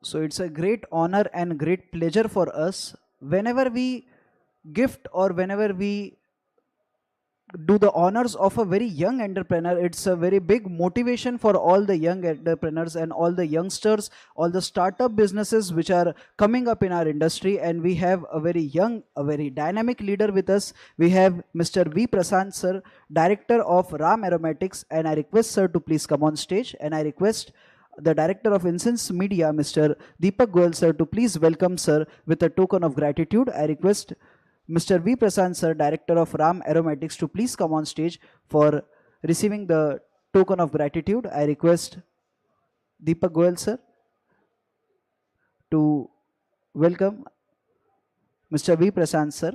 So it's a great honor and great pleasure for us whenever we gift or whenever we do the honors of a very young entrepreneur. It's a very big motivation for all the young entrepreneurs and all the youngsters, all the startup businesses which are coming up in our industry. And we have a very young, a very dynamic leader with us. We have Mr. V Prasanth sir, director of Ram Aromatics, and I request sir to please come on stage, and I request the director of Incense Media, Mr. Deepak Goyal sir, to please welcome sir with a token of gratitude. I request Mr. V. Prasanth sir, director of Ram Aromatics, to please come on stage for receiving the token of gratitude. I request Deepak Goyal sir to welcome Mr. V. Prasanth sir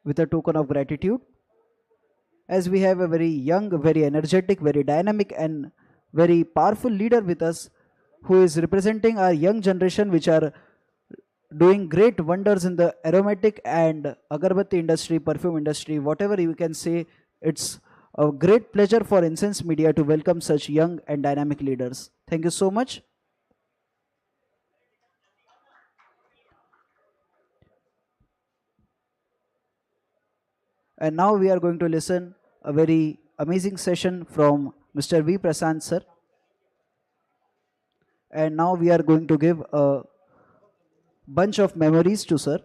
with a token of gratitude. As we have a very young, very energetic, very dynamic, and very powerful leader with us who is representing our young generation, which are doing great wonders in the aromatic and agarbatti industry, perfume industry, whatever you can say. It's a great pleasure for Incense Media to welcome such young and dynamic leaders. Thank you so much. And now we are going to listen a very amazing session from Mr. V. Prasant sir. And now we are going to give a bunch of memories to sir.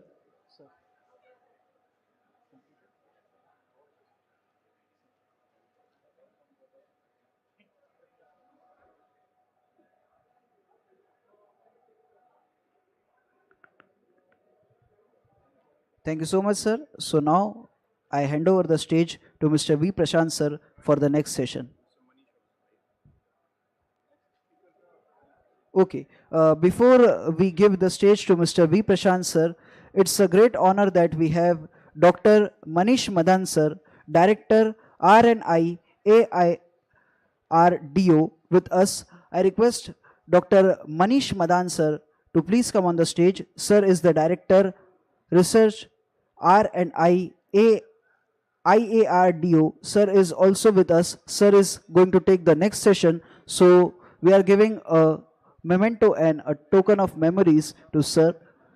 Thank you so much, sir. So now I hand over the stage to Mr. V. Prashant, sir, for the next session. Okay. Before we give the stage to Mr. V. Prashant, sir, it's a great honor that we have Dr. Manish Madan, sir, Director RNI AIRDO, with us. I request Dr. Manish Madan, sir, to please come on the stage. Sir is the Director Research RNI IARDO. Sir is also with us. Sir is going to take the next session. So we are giving a memento and a token of memories to sir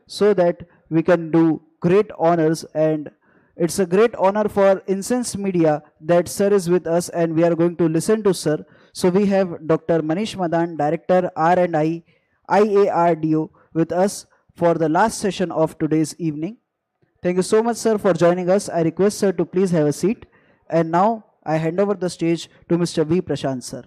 so that we can do great honors. And it's a great honor for Incense Media that sir is with us and we are going to listen to sir. So we have Dr. Manish Madan, Director R&I IARDO, with us for the last session of today's evening. Thank you so much, sir, for joining us. I request sir to please have a seat. And now I hand over the stage to Mr. V. Prashant, sir.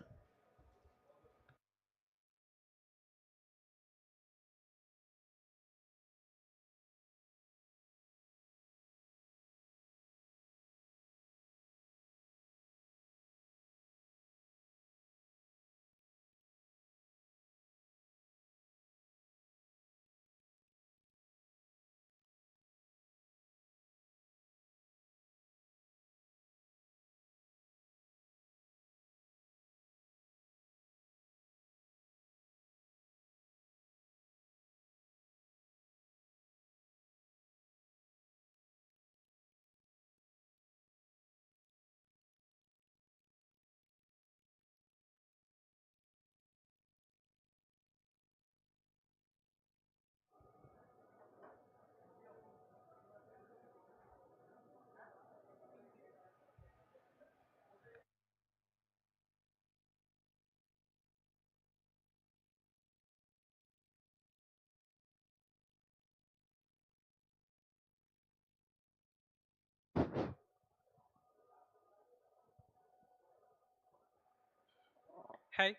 Hi,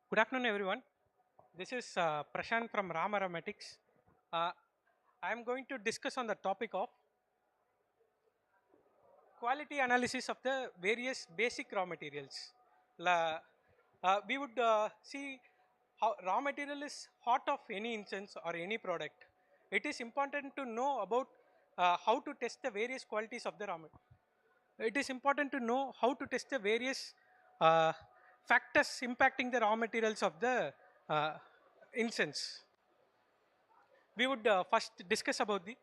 good afternoon, everyone. This is Prashant from Ram Aromatics. I am going to discuss on the topic of quality analysis of the various basic raw materials. We would see how raw material is heart of any instance or any product. It is important to know about how to test the various qualities of the raw material. It is important to know how to test the various uh, factors impacting the raw materials of the uh, incense. We would first discuss about the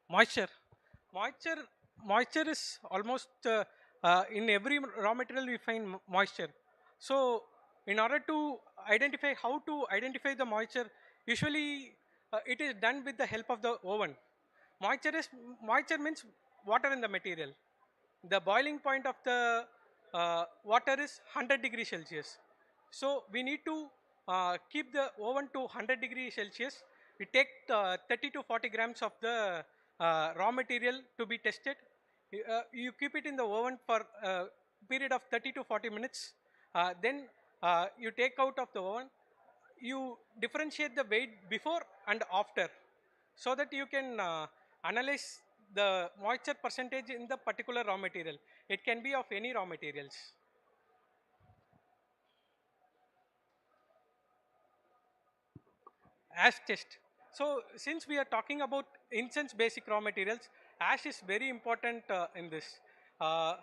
moisture. Moisture, moisture is almost in every raw material we find moisture. So, in order to identify how to identify the moisture. Usually, it is done with the help of the oven. Moisture is moisture means water in the material. The boiling point of the water is 100 degrees Celsius. So we need to keep the oven to 100 degrees Celsius. We take 30 to 40 grams of the raw material to be tested. You keep it in the oven for a period of 30 to 40 minutes. Then you take out of the oven. You differentiate the weight before and after, so that you can analyze the moisture percentage in the particular raw material. It can be of any raw materials. Ash test. So since we are talking about incense basic raw materials, ash is very important in this. Uh,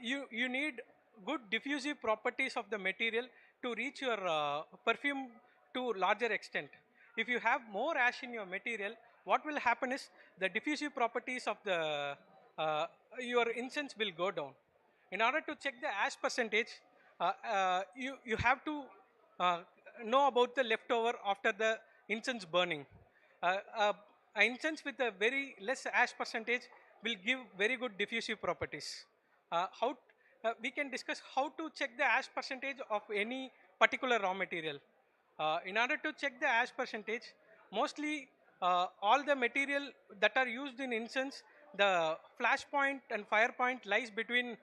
you need good diffusive properties of the material to reach your perfume to larger extent. If you have more ash in your material, what will happen is the diffusive properties of the uh, your incense will go down. In order to check the ash percentage, you have to uh, know about the leftover after the incense burning. Uh, uh, an incense with a very less ash percentage will give very good diffusive properties. How we can discuss how to check the ash percentage of any particular raw material. In order to check the ash percentage, mostly all the material that are used in incense, the flash point and fire point lies between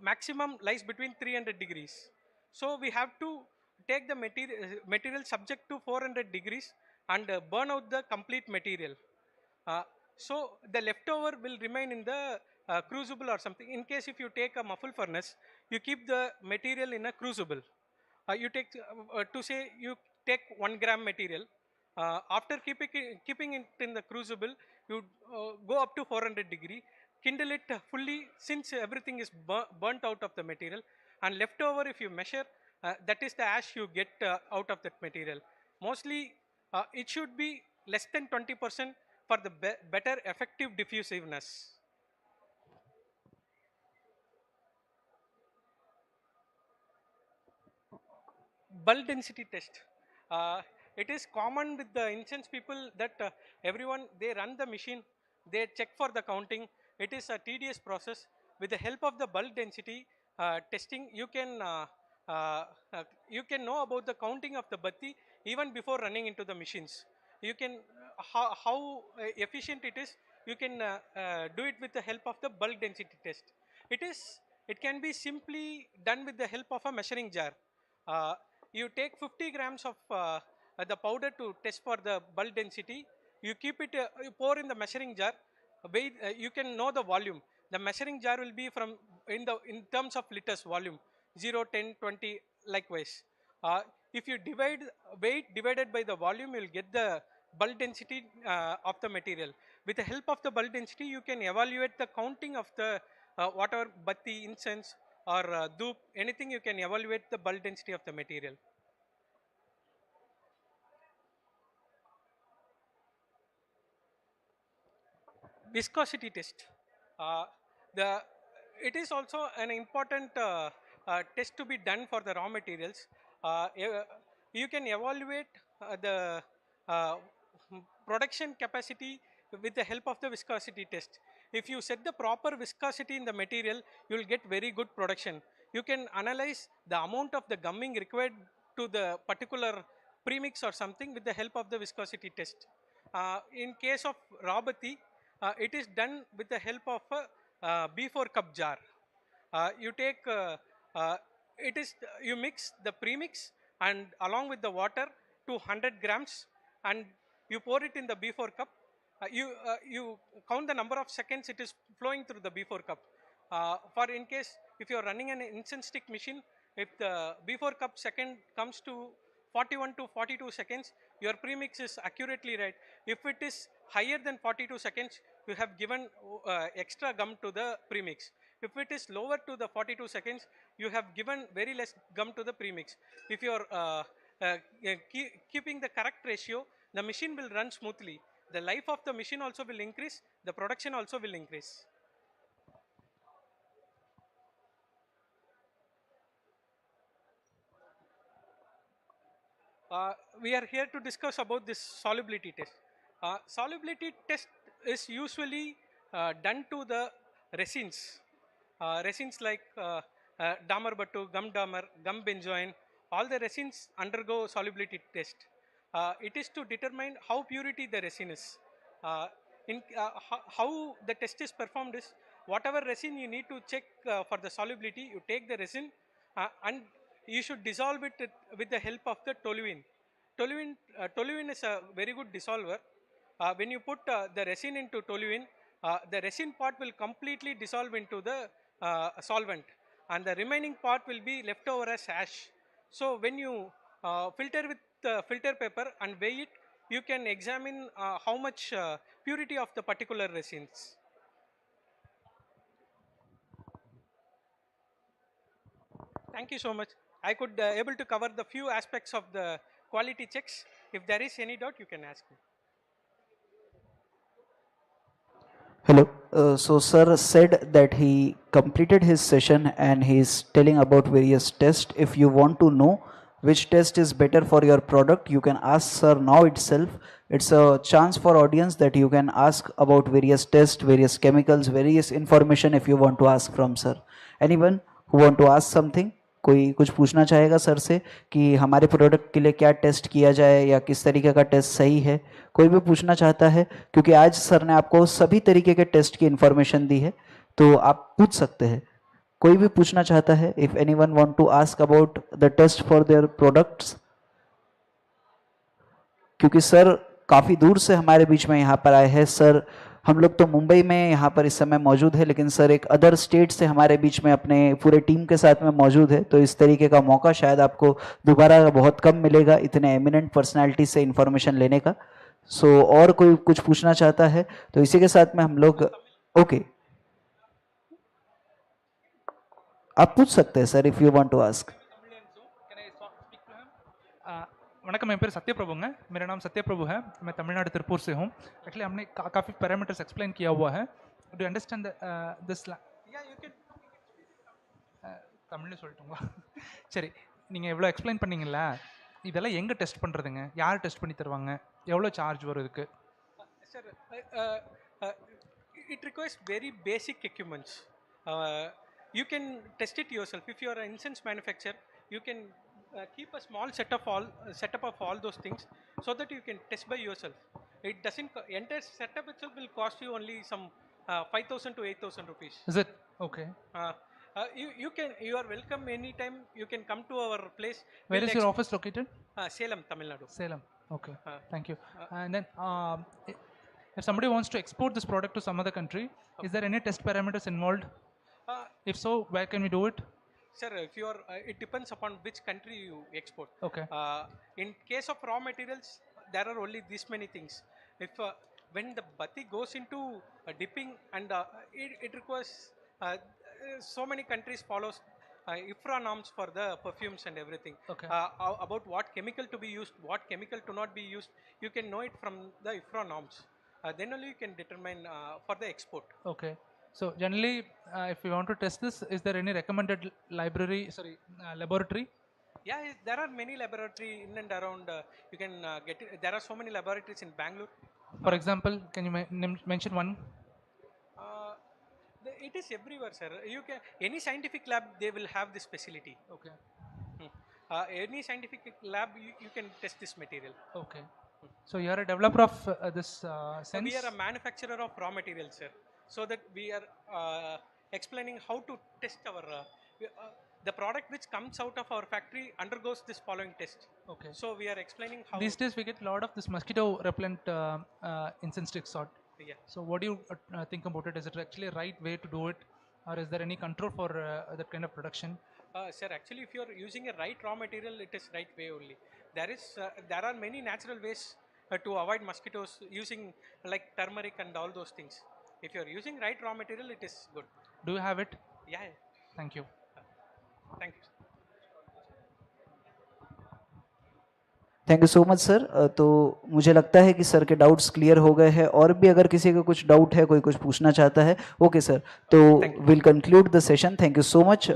maximum lies between 300 degrees. So we have to take the material subject to 400 degrees and burn out the complete material. Uh, so the leftover will remain in the crucible or something. In case if you take a muffle furnace, you keep the material in a crucible. You take to say you take 1 gram material. After keeping it in the crucible, you go up to 400 degree, kindle it fully since everything is burnt out of the material, and leftover if you measure, that is the ash you get out of that material. Mostly it should be less than 20% for the better effective diffusiveness. Bulk density test. Uh, it is common with the incense people that everyone they run the machine, they check for the counting. It is a tedious process. With the help of the bulk density testing, uh, you can know about the counting of the batti even before running into the machines. You can how efficient it is. You can do it with the help of the bulk density test. It is it can be simply done with the help of a measuring jar. Uh, you take 50 grams of the powder to test for the bulk density. You keep it, you pour in the measuring jar. You can know the volume. The measuring jar will be from in terms of liters volume 0, 10, 20, likewise. Uh, if you divide weight divided by the volume, you will get the bulk density of the material. With the help of the bulk density, you can evaluate the counting of the whatever batti, incense, or dhoop, anything you can evaluate the bulk density of the material. Viscosity test. Uh, the it is also an important test to be done for the raw materials. You can evaluate the uh, production capacity with the help of the viscosity test. If you set the proper viscosity in the material, you will get very good production. You can analyze the amount of the gumming required to the particular premix or something with the help of the viscosity test. In case of Robati, it is done with the help of a B4 cup jar. You take uh, it is you mix the premix and along with the water to 100 grams, and you pour it in the B4 cup. You count the number of seconds it is flowing through the B4 cup. For in case if you are running an incense stick machine, if the B4 cup second comes to 41 to 42 seconds, your premix is accurately right. If it is higher than 42 seconds, you have given extra gum to the premix. If it is lower to the 42 seconds, you have given very less gum to the premix. If you are keeping the correct ratio, the machine will run smoothly. The life of the machine also will increase, the production also will increase. we are here to discuss about this solubility test. Solubility test is usually done to the resins. Resins like damer batu, gum damer, gum benzoin, all the resins undergo solubility test. It is to determine how purity the resin is. How the test is performed is, whatever resin you need to check for the solubility, you take the resin and you should dissolve it with the help of the toluene. Toluene is a very good dissolver. When you put the resin into toluene, the resin part will completely dissolve into the solvent, and the remaining part will be left over as ash. So when you filter with filter paper and weigh it, you can examine how much purity of the particular resins. Thank you so much. I could able to cover the few aspects of the quality checks. If there is any doubt, you can ask me. Hello. So sir said that he completed his session and he is telling about various tests. If you want to know which test is better for your product, you can ask sir now itself. It's a chance for audience that you can ask about various tests, various chemicals, various information if you want to ask from sir. Anyone who want to ask something? कोई कुछ पूछना चाहेगा sir से कि हमारे product के लिए क्या टेस्ट किया जाए या किस तरीके का टेस्ट सही है? कोई भी पूछना चाहता है, क्योंकि आज सर ने आपको सभी तरीके के टेस्ट की इन्फॉर्मेशन दी है, तो आप पूछ सकते हैं. कोई भी पूछना चाहता है? If anyone want to ask about the test for their products, क्योंकि सर काफ़ी दूर से हमारे बीच में यहाँ पर आए हैं. सर हम लोग तो मुंबई में यहाँ पर इस समय मौजूद है, लेकिन सर एक अदर स्टेट से हमारे बीच में अपने पूरे टीम के साथ में मौजूद है, तो इस तरीके का मौका शायद आपको दोबारा बहुत कम मिलेगा इतने एमिनेंट पर्सनालिटी से इन्फॉर्मेशन लेने का. सो और कोई कुछ पूछना चाहता है तो इसी के साथ में हम लोग ओके आप पूछ सकते हैं sir, if you want to ask. वणकम, मेरे सत्य प्रभु है. मेरा नाम सत्य प्रभु है. मैं तमिलनाडु तिरुपुर से हूँ. एक्चुअली हमने काफ़ी पैरामीटर्स एक्सप्लेन किया हुआ है. Do understand this? தமிழ்ல சொல்லட்டுங்களா? சரி, நீங்கள் எவ்வளோ எக்ஸ்பிளைன் பண்ணீங்கல்ல, இதெல்லாம் எங்கே டெஸ்ட் பண்ணுறதுங்க? யார் டெஸ்ட் பண்ணி தருவாங்க? எவ்வளோ சார்ஜ் வரும் இதுக்கு? Sir, it requires very basic equipments. You can test it yourself. If you are an incense manufacturer, you can keep a small setup of all those things so that you can test by yourself. It doesn't entire setup itself will cost you only some 5,000 to 8,000 rupees. Is it okay? You are welcome anytime. You can come to our place. Where is your office located? Salem, Tamil Nadu. Salem. Okay. Thank you. And then if somebody wants to export this product to some other country, is there any test parameters involved? If so, where can we do it? Sir, if you are, it depends upon which country you export. Okay. In case of raw materials, there are only this many things. If when the bati goes into dipping and it requires so many countries follows IFRA norms for the perfumes and everything. Okay. About what chemical to be used, what chemical to not be used, you can know it from the IFRA norms. Then only you can determine for the export. Okay. So generally, if you want to test this, is there any recommended laboratory? Yeah, there are many laboratory in and around. You can get it. There are so many laboratories in Bangalore. For example, can you mention one? It is everywhere, sir. You can any scientific lab, they will have this facility. Okay. Any scientific lab, you can test this material. Okay. So you are a developer of this sense? We are a manufacturer of raw materials, sir. So that we are explaining how to test our the product which comes out of our factory undergoes this following test. Okay. So we are explaining how. These days we get a lot of this mosquito repellent incense stick sort. Yeah. So what do you think about it? Is it actually a right way to do it, or is there any control for that kind of production? Sir, actually, if you are using a right raw material, it is right way only. There are many natural ways to avoid mosquitoes using like turmeric and all those things. If you are using right raw material, it is good. Do you have it? Yeah. Thank you. Thank you. Thank you so much sir. तो मुझे लगता है कि sir के doubts clear हो गए हैं, और भी अगर किसी का कुछ डाउट है, कोई कुछ पूछना चाहता है, ओके सर, तो will conclude the session. Thank you so much.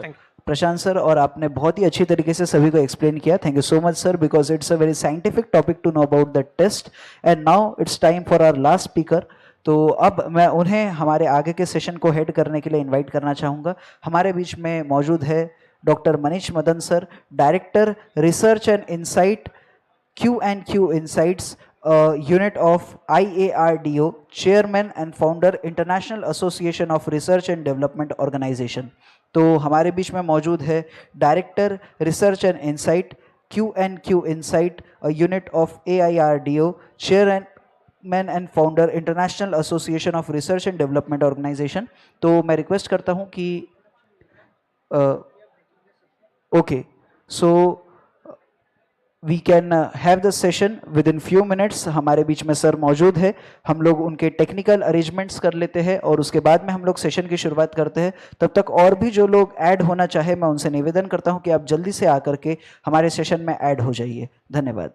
Prashant sir, और आपने बहुत ही अच्छी तरीके से सभी को एक्सप्लेन किया. Thank you so much sir, because it's a very scientific topic to know about the test. And now it's time for our last speaker. तो अब मैं उन्हें हमारे आगे के सेशन को हेड करने के लिए इनवाइट करना चाहूँगा. हमारे बीच में मौजूद है doctor Manish Madan sir, director research and insight Q&Q Insights, unit of IARDO, chairman and founder International Association of Research and Development Organization. तो हमारे बीच में मौजूद है director research and insight Q&Q Insight, a unit of AIRDO, chairman and founder International Association of Research and Development Organization. तो मैं request करता हूँ कि okay, so we can have the session within few minutes. हमारे बीच में sir मौजूद है, हम लोग उनके टेक्निकल अरेंजमेंट्स कर लेते हैं और उसके बाद में हम लोग सेशन की शुरुआत करते हैं. तब तक और भी जो लोग ऐड होना चाहे, मैं उनसे निवेदन करता हूं कि आप जल्दी से आकर के हमारे सेशन में ऐड हो जाइए. धन्यवाद.